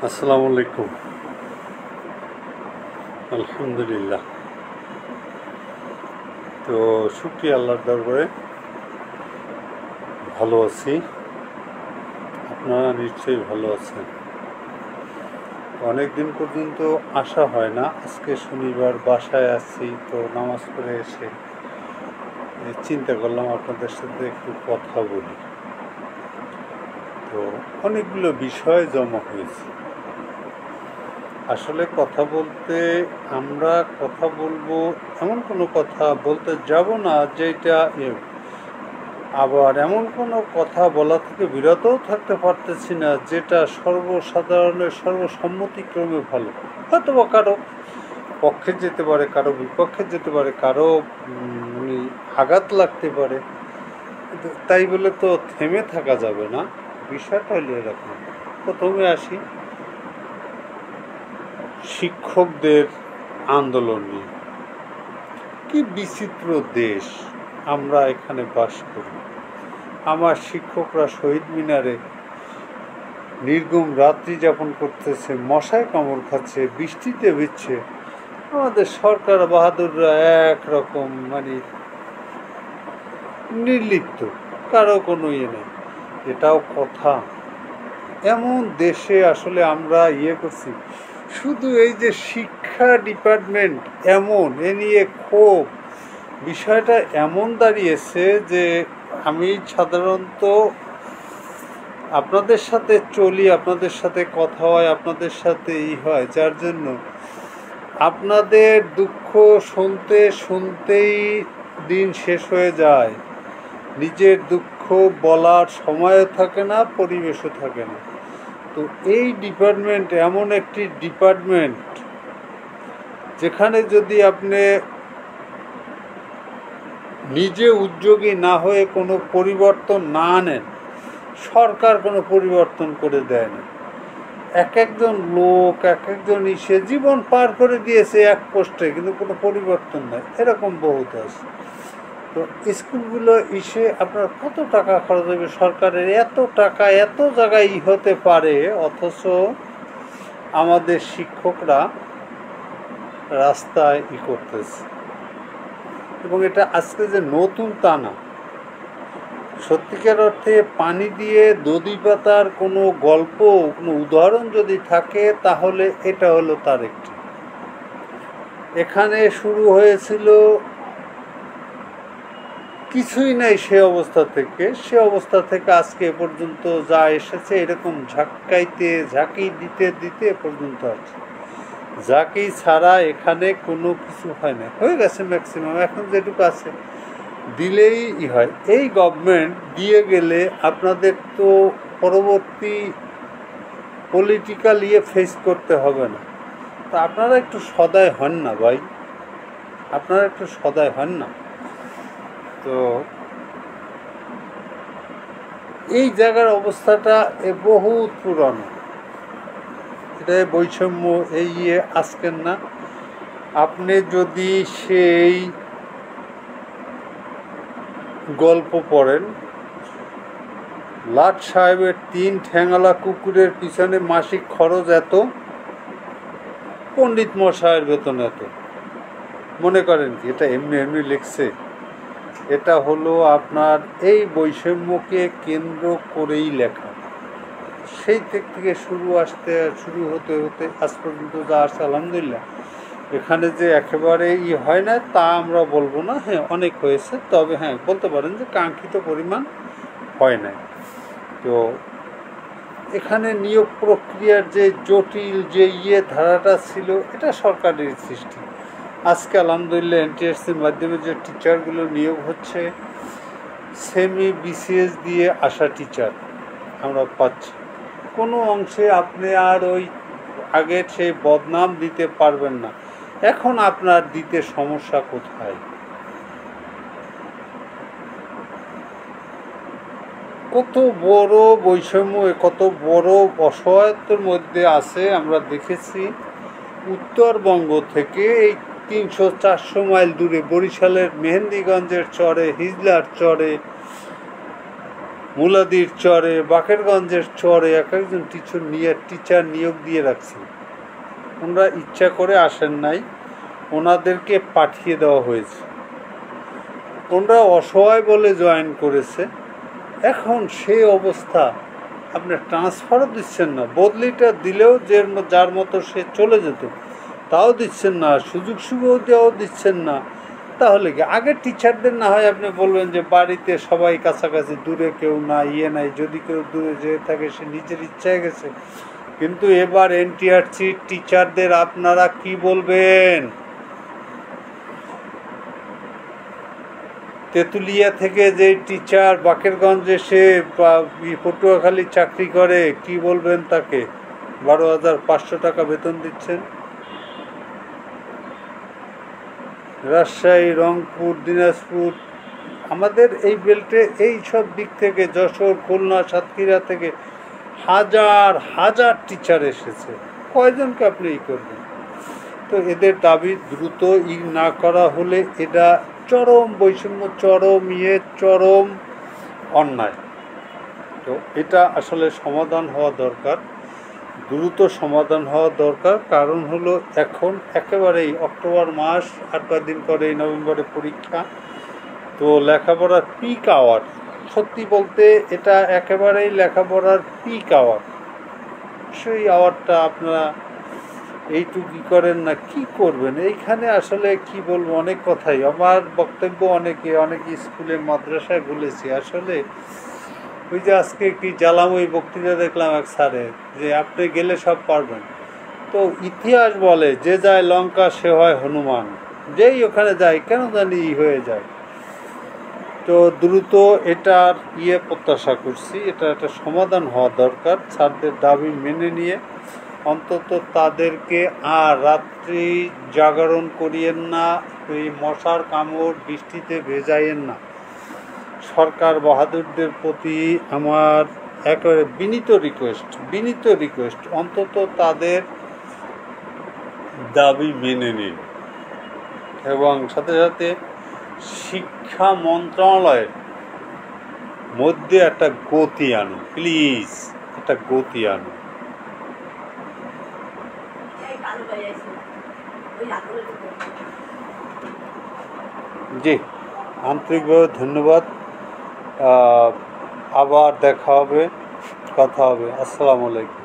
আসসালামু আলাইকুম। আলহামদুলিল্লাহ। তো শুকরিয়া আল্লাহর দরবারে ভালো আছি। আপনারা নিশ্চয়ই ভালো আছেন। অনেক দিন পর্যন্ত আসা হয় না। আজকে শনিবার বাসায় আছি, তো নামাজ পড়ে এসে চিন্তা করলাম আপনাদের সাথে একটু কথা বলি। তো অনেকগুলো বিষয় জমা হয়েছে। আসলে কথা বলতে আমরা কথা বলবো, এমন কোনো কথা বলতে যাব না যেটা আবার এমন কোনো কথা বলা থেকে বিরতও থাকতে পারতেছি না যেটা সর্বসাধারণের সর্বসম্মতিক্রমে ভালো। হয়তো বা কারো পক্ষে যেতে পারে, কারো বিপক্ষে যেতে পারে, কারো আঘাত লাগতে পারে, তাই বলে তো থেমে থাকা যাবে না। বিষয়টা হলো এরকম। প্রথমে আসি শিক্ষকদের আন্দোলন নিয়ে। কি বিচিত্র দেশ আমরা এখানে বাস করি। আমার শিক্ষকরা শহীদ মিনারে নির্ঘুম রাত্রি যাপন করতেছে, মশায় কামড় খাচ্ছে, বৃষ্টিতে ভিজছে। আমাদের সরকার বাহাদুররা একরকম নির্লিপ্ত, কারো কোনো ইয়ে নেই। এটাও কথা? এমন দেশে আসলে আমরা করছি। শুধু এই যে শিক্ষা ডিপার্টমেন্ট এমন, এ নিয়ে ক্ষোভ, বিষয়টা এমন দাঁড়িয়েছে যে আমি সাধারণত আপনাদের সাথে চলি, আপনাদের সাথে কথা হয়, আপনাদের সাথে হয়, যার জন্য আপনাদের দুঃখ শুনতে শুনতেই দিন শেষ হয়ে যায়। নিজের দুঃখ বলার সময়ও থাকে না, পরিবেশও থাকে না। তো এই ডিপার্টমেন্ট এমন একটি ডিপার্টমেন্ট যেখানে যদি আপনি নিজে উদ্যোগী না হয়ে কোনো পরিবর্তন না আনেন, সরকার কোনো পরিবর্তন করে দেয় না। একজন লোক একজন জীবন পার করে দিয়েছে এক পোস্টে, কিন্তু কোনো পরিবর্তন নাই। এরকম বহুত আছে। তো স্কুলগুলো আপনার কত টাকা খরচ হবে? সরকারের এত টাকা এত জায়গায় হতে পারে, অথচ আমাদের শিক্ষকরা রাস্তায় করতেছে। এবং এটা আজকে যে নতুন তা না। সত্যিকার অর্থে পানি দিয়ে দধি পাতার কোনো গল্প, কোনো উদাহরণ যদি থাকে, তাহলে এটা হলো তার একটি। এখানে শুরু হয়েছিল কিছুই নাই সে অবস্থা থেকে আজকে এ পর্যন্ত যা এসেছে, এরকম ঝাঁকি দিতে দিতে এ পর্যন্ত আছে। ঝাঁকি ছাড়া এখানে কোনো কিছু হয় না। হয়ে গেছে ম্যাক্সিমাম, এখন যেটুকু আছে দিলেই হয়। এই গভর্নমেন্ট দিয়ে গেলে আপনাদের তো পরবর্তী পলিটিক্যাল ফেস করতে হবে না। তা আপনারা একটু সদয় হন না ভাই, আপনারা একটু সদয় হন না। তো এই জায়গার অবস্থাটা বহুত পুরনো। এটা বৈষম্য এই আজকের না। আপনি যদি সেই গল্প পড়েন, লাট সাহেবের 3 ঠ্যাঙালা কুকুরের পিছনে মাসিক খরচ এত, পণ্ডিত মশাইয়ের বেতন এত। মনে করেন কি এটা এমনি লিখছে? এটা হলো আপনার এই বৈষম্যকে কেন্দ্র করেই লেখা। সেই থেকে শুরু হতে আজ পর্যন্ত যা আসছে, আলহামদুলিল্লাহ। এখানে যে একেবারে হয় না তা আমরা বলবো না। হ্যাঁ, অনেক হয়েছে, তবে হ্যাঁ বলতে পারেন যে কাঙ্ক্ষিত পরিমাণ হয় নাই। তো এখানে নিয়োগ প্রক্রিয়ার যে জটিল যে ধারাটা ছিল, এটা সরকারের সৃষ্টি। আজকে আলহামদুলিল্লাহ এনটিএসসির মাধ্যমে যে টিচারগুলো নিয়োগ হচ্ছে, সেমি বিসিএস দিয়ে আসা টিচার আমরা পাচ্ছি। কোনো অংশে আপনি আর ওই আগের সেই বদনাম দিতে পারবেন না। এখন আপনার দিতে সমস্যা কোথায়? কত বড় বৈষম্য, কত বড় অসহায়ত্বের মধ্যে আছে আমরা দেখেছি। উত্তরবঙ্গ থেকে এই 300-400 মাইল দূরে বরিশালের মেহেন্দিগঞ্জের চরে, হিজলার চরে মুলাদির চরে, বাকেরগঞ্জের চরে এক একজন টিচার নিয়োগ দিয়ে রাখছে। ওনারা ইচ্ছা করে আসেন নাই, ওনাদেরকে পাঠিয়ে দেওয়া হয়েছে। ওনারা অসহায় বলে জয়েন করেছে। এখন সেই অবস্থা, আপনি ট্রান্সফারও দিচ্ছেন না, বদলিটা দিলেও যার মতো সে চলে যেত তাও দিচ্ছেন না, সুযোগ সুবিধাও দিচ্ছেন না। তাহলে কি আগের টিচারদের না হয় আপনি বলবেন যে বাড়িতে সবাই কাছাকাছি, দূরে কেউ না, নাই, যদি কেউ দূরে যেয়ে থাকে সে নিজের ইচ্ছায় গেছে। কিন্তু এবার এনটিআরসি টিচারদের আপনারা কি বলবেন? তেঁতুলিয়া থেকে যে টিচার বাকেরগঞ্জে সে পটুয়াখালী চাকরি করে, কি বলবেন তাকে? 12,500 টাকা বেতন দিচ্ছেন। রাজশাহী, রংপুর, দিনাজপুর, আমাদের এই বেল্টে এই সব দিক থেকে, যশোর, খুলনা, সাতক্ষীরা থেকে হাজার হাজার টিচার এসেছে। কয়জনকে আপনি করবেন? তো এদের দাবি দ্রুত না করা হলে এটা চরম বৈষম্য, চরম অন্যায়। তো এটা আসলে সমাধান হওয়া দরকার, দ্রুত সমাধান হওয়া দরকার। কারণ হলো এখন একেবারেই অক্টোবর মাস, আর কয়েকদিন পরে নভেম্বরে পরীক্ষা। তো লেখাপড়ার পিক আওয়ার, সত্যি বলতে এটা একেবারেই লেখাপড়ার পিক আওয়ার। সেই আওয়ারটা আপনারা এইটুকু করেন না, কি করবেন? এইখানে আসলে কি বলবো, অনেক কথাই আমার বক্তব্য অনেক স্কুলে মাদ্রাসায় বলেছি। আসলে ওই যে আজকে কি জ্বালাময়ী বক্তৃতা দেখলাম এক স্যারের, যে আপনি গেলে সব পারবেন। তো ইতিহাস বলে যে যায় লঙ্কা সে হয় হনুমান, যেই ওখানে যায় কেন জানি হয়ে যায়। তো দ্রুত এটার প্রত্যাশা করছি, এটা একটা সমাধান হওয়া দরকার। স্যারদের দাবি মেনে নিয়ে অন্তত তাদেরকে আর রাত্রি জাগরণ করিয়েন না, এই মশার কামড় বৃষ্টিতে ভেজাইয়েন না। সরকার বাহাদুরদের প্রতি আমার একেবারে বিনীত রিকোয়েস্ট, অন্তত তাদের দাবি মেনে নিন। এবং সাথে সাথে শিক্ষা মন্ত্রণালয়ের মধ্যে একটা গতি আনুন, প্লিজ, একটা গতি আনুন। জি, আন্তরিকভাবে ধন্যবাদ। আবার দেখা হবে, কথা হবে। আসসালামু আলাইকুম।